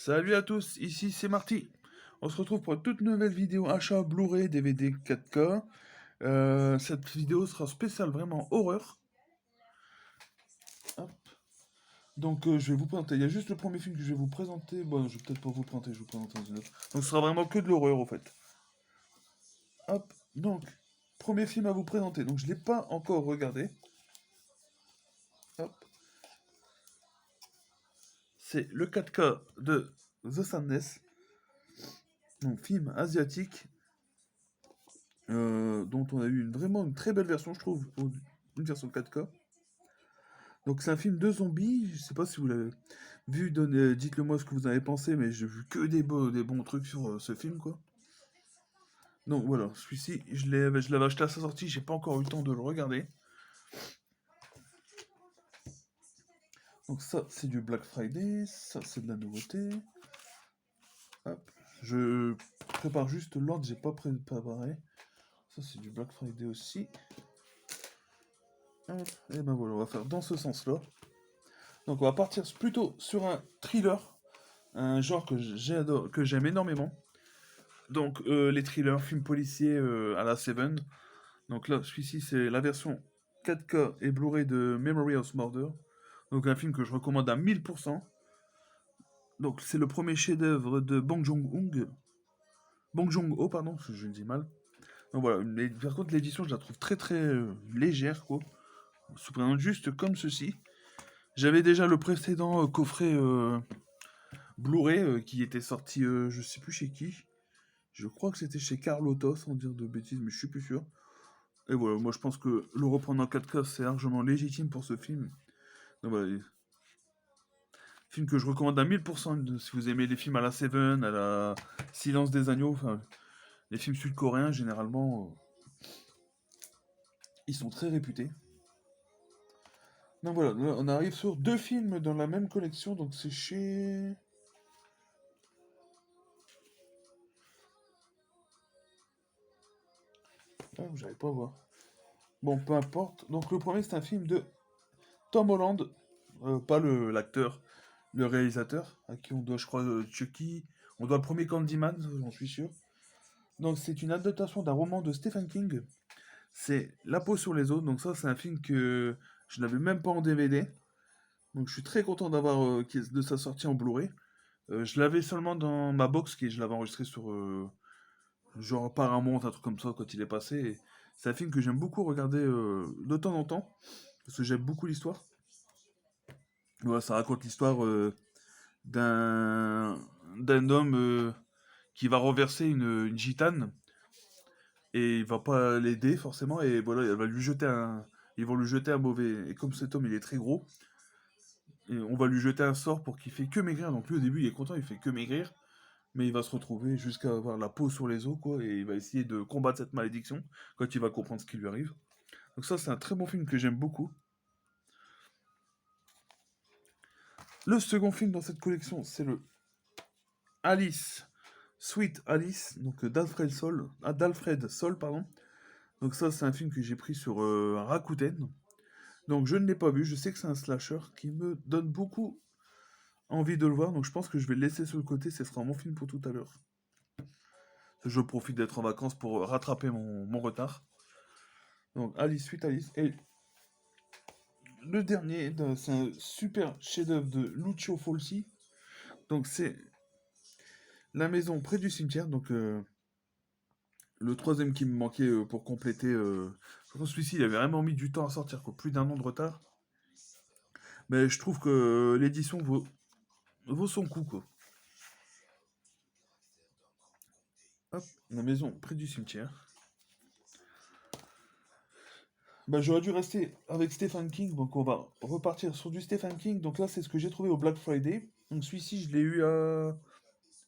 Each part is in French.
Salut à tous, ici c'est Marty. On se retrouve pour une toute nouvelle vidéo achat Blu-ray DVD 4K. Cette vidéo sera spéciale vraiment horreur. Hop. Donc je vais vous présenter, il y a juste le premier film que je vais vous présenter. Bon, je vais peut-être pas vous présenter, je vais vous présenter dans une autre. Donc ce sera vraiment que de l'horreur au fait. Hop, donc, premier film à vous présenter. Donc je l'ai pas encore regardé. Hop. C'est le 4K de The Sadness. Donc film asiatique. Dont on a eu vraiment une très belle version, je trouve, une version 4K. Donc c'est un film de zombies, je sais pas si vous l'avez vu, dites-le moi ce que vous en avez pensé, mais j'ai vu que des bons trucs sur ce film, quoi. Donc voilà, celui-ci, je l'avais acheté à sa sortie, j'ai pas encore eu le temps de le regarder. Donc ça, c'est du Black Friday, ça c'est de la nouveauté. Hop, je prépare juste l'ordre, j'ai pas préparé. Ça c'est du Black Friday aussi. Hop, et ben voilà, on va faire dans ce sens-là. Donc on va partir plutôt sur un thriller, un genre que j'aime énormément. Donc les thrillers, films policiers à la Seven. Donc là, celui-ci c'est la version 4K et Blu-ray de Memory of Murder. Donc un film que je recommande à 1000%. Donc c'est le premier chef-d'œuvre de Bong Joon-ho. Bong Joon-ho, pardon, parce que je le dis mal. Donc voilà, par contre l'édition je la trouve très très légère, quoi. On se présente juste comme ceci. J'avais déjà le précédent coffret Blu-ray qui était sorti, je sais plus chez qui. Je crois que c'était chez Carlotta, sans dire de bêtises, mais je suis plus sûr. Et voilà, moi je pense que le reprendre en 4K c'est largement légitime pour ce film. Donc voilà, film que je recommande à 1000%, si vous aimez les films à la Seven, à la Silence des Agneaux, enfin, les films sud-coréens généralement, ils sont très réputés. Donc voilà, là, on arrive sur deux films dans la même collection, donc c'est chez... Ah, j'arrive pas à voir. Bon, peu importe. Donc le premier c'est un film de Tom Holland, pas l'acteur, le réalisateur, à qui on doit, je crois, Chucky. On doit le premier Candyman, j'en suis sûr. Donc c'est une adaptation d'un roman de Stephen King. C'est La peau sur les os. Donc ça, c'est un film que je n'avais même pas en DVD. Donc je suis très content de sa sortie en Blu-ray. Je l'avais seulement dans ma box, je l'avais enregistré sur genre Paramount, un truc comme ça, quand il est passé. Et c'est un film que j'aime beaucoup regarder de temps en temps, parce que j'aime beaucoup l'histoire. Voilà, ça raconte l'histoire d'un d'un homme qui va renverser une gitane et il va pas l'aider forcément et voilà, ils vont lui jeter un mauvais et comme cet homme il est très gros et on va lui jeter un sort pour qu'il fait que maigrir. Donc lui au début il est content, il fait que maigrir, mais il va se retrouver jusqu'à avoir la peau sur les os quoi et il va essayer de combattre cette malédiction quand il va comprendre ce qui lui arrive. Donc ça c'est un très bon film que j'aime beaucoup. Le second film dans cette collection c'est le Alice Sweet Alice, donc d'Alfred Sol, pardon. Donc ça, c'est un film que j'ai pris sur Rakuten. Donc je ne l'ai pas vu, je sais que c'est un slasher qui me donne beaucoup envie de le voir, donc je pense que je vais le laisser sur le côté, ce sera mon film pour tout à l'heure. Je profite d'être en vacances pour rattraper mon retard. Donc Alice, Sweet Alice. Et le dernier, c'est un super chef-d'œuvre de Lucio Fulci. Donc c'est La maison près du cimetière, donc le troisième qui me manquait pour compléter. Je pense que celui-ci, il avait vraiment mis du temps à sortir, quoi. Plus d'un an de retard. Mais je trouve que l'édition vaut son coup, quoi. Hop, la maison près du cimetière. Bah, j'aurais dû rester avec Stephen King, donc on va repartir sur du Stephen King. Donc là, c'est ce que j'ai trouvé au Black Friday. Donc celui-ci, je l'ai eu à...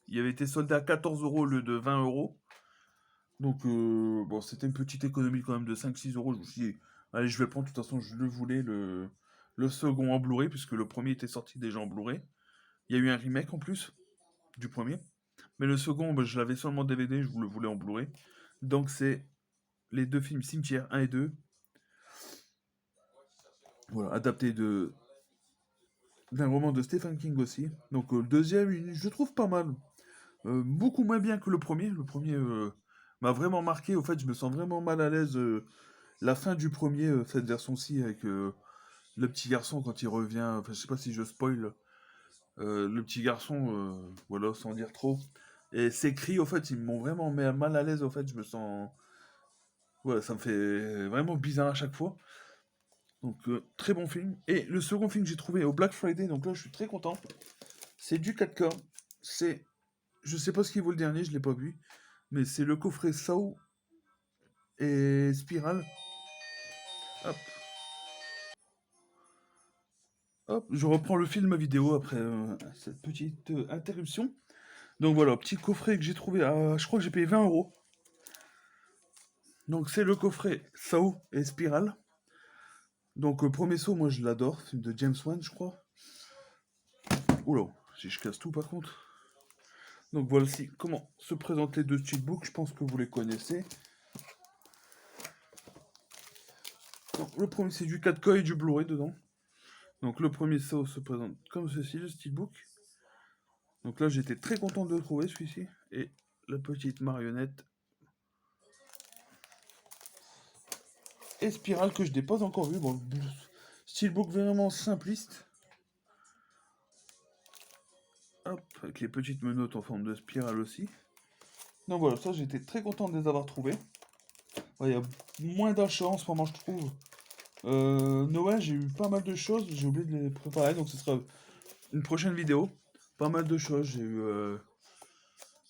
Il avait été soldé à 14 euros au lieu de 20 euros. Donc, bon, c'était une petite économie quand même de 5-6 euros. Je me suis dit, allez, je vais le prendre. De toute façon, je le voulais, le second en Blu-ray, puisque le premier était sorti déjà en Blu-ray. Il y a eu un remake en plus du premier. Mais le second, bah, je l'avais seulement en DVD, je vous le voulais en Blu-ray. Donc, c'est les deux films Cimetière 1 et 2. Voilà, adaptés de d'un roman de Stephen King aussi. Donc le deuxième, je le trouve pas mal. Beaucoup moins bien que le premier. Le premier m'a vraiment marqué. Au fait, je me sens vraiment mal à l'aise. La fin du premier, cette version-ci, avec le petit garçon quand il revient. Enfin, je sais pas si je spoil. Le petit garçon, voilà, sans dire trop. Et ses cris, au fait, ils m'ont vraiment mis mal à l'aise. Au fait, je me sens. Ouais, ça me fait vraiment bizarre à chaque fois. Donc, très bon film. Et le second film que j'ai trouvé au Black Friday, donc là, je suis très content. C'est du 4K. C'est. Je sais pas ce qu'il vaut le dernier, je l'ai pas vu. Mais c'est le coffret Saw et Spiral. Hop, hop, je reprends le film vidéo après cette petite interruption. Donc voilà, petit coffret que j'ai trouvé je crois que j'ai payé 20 euros. Donc c'est le coffret Saw et Spiral. Donc premier Saw, moi je l'adore, film de James Wan, je crois. Oula, si je casse tout par contre. Donc voici comment se présentent les deux steelbooks, je pense que vous les connaissez. Donc, le premier c'est du 4K et du Blu-ray dedans. Donc le premier Saw se présente comme ceci, le steelbook. Donc là j'étais très content de le trouver celui-ci. Et la petite marionnette et Spiral que je n'ai pas encore vu. Bon, steelbook vraiment simpliste. Hop, avec les petites menottes en forme de spirale aussi. Donc voilà, ça j'étais très content de les avoir trouvés. Il y a moins d'achats en ce moment, je trouve. Noël, j'ai eu pas mal de choses, j'ai oublié de les préparer, donc ce sera une prochaine vidéo. Pas mal de choses, j'ai eu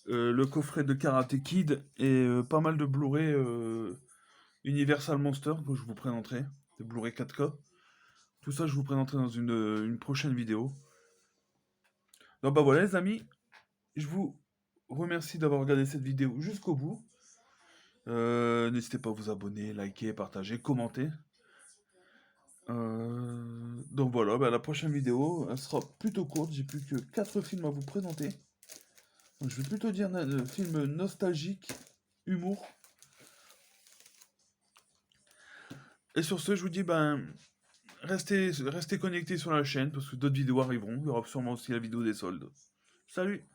le coffret de Karate Kid et pas mal de Blu-ray Universal Monster que je vous présenterai, des Blu-ray 4K. Tout ça, je vous présenterai dans une prochaine vidéo. Donc bah voilà les amis, je vous remercie d'avoir regardé cette vidéo jusqu'au bout. N'hésitez pas à vous abonner, liker, partager, commenter. Donc voilà, bah, la prochaine vidéo, elle sera plutôt courte. J'ai plus que 4 films à vous présenter. Donc, je vais plutôt dire film nostalgique, humour. Et sur ce, je vous dis, ben, restez connectés sur la chaîne parce que d'autres vidéos arriveront. Il y aura sûrement aussi la vidéo des soldes. Salut!